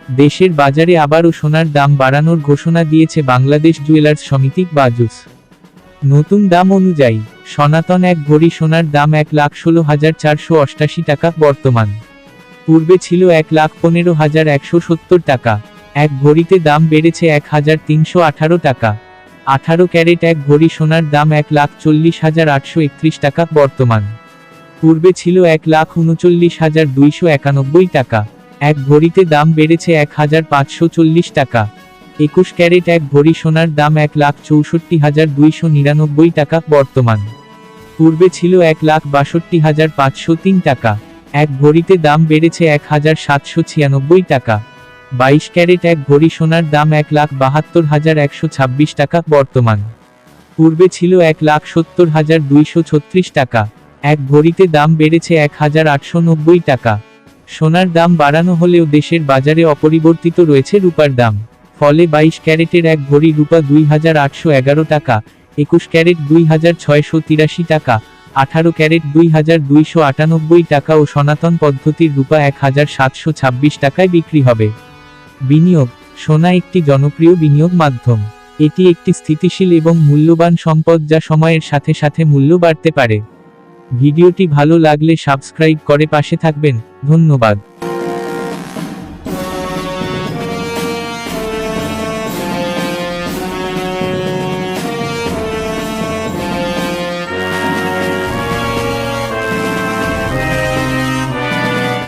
দেশের বাজারে আবারও সোনার দাম বাড়ানোর ঘোষণা দিয়েছে বাংলাদেশ জুয়েলার্স সমিতি বাজুস। নতুন দাম অনুযায়ী সনাতন এক ভরি সোনার দাম 1,16,488 টাকা বর্তমান। পূর্বে ছিল 1,15,170 টাকা। এক ভরিতে দাম বেড়েছে 1,318 টাকা। 18 ক্যারেট এক ভরি সোনার দাম 1,40,831 টাকা বর্তমান। পূর্বে ছিল 1,39,291 টাকা। এক ভরিতে দাম বেড়েছে 1,540 টাকা। 21 ক্যারেট এক ভরি সোনার দাম 1,64,299 টাকা বর্তমান। পূর্বে ছিল 1,62,503 টাকা। এক ভরিতে দাম বেড়েছে 1,796 টাকা। 22 ক্যারেট এক ভরি সোনার দাম 1,72,126 টাকা বর্তমান। পূর্বে ছিল 1,70,236 টাকা। এক ভরিতে দাম বেড়েছে 1,890 টাকা। সোনার দাম বাড়ানো হলেও দেশের বাজারে অপরিবর্তিত রয়েছে রূপার দাম। ফলে 22 ক্যারেটের এক ভরি রূপা 2,811 টাকা, 21 ক্যারেট 2,683 টাকা, 18 ক্যারেট 2,298 টাকা ও সনাতন পদ্ধতির রূপা 1,726 টাকায় বিক্রি হবে। বিনিয়োগ: সোনা একটি জনপ্রিয় বিনিয়োগ মাধ্যম। এটি একটি স্থিতিশীল এবং মূল্যবান সম্পদ যা সময়ের সাথে সাথে মূল্য বাড়তে পারে। ভিডিওটি ভালো লাগলে সাবস্ক্রাইব করে পাশে থাকবেন। ধন্যবাদ।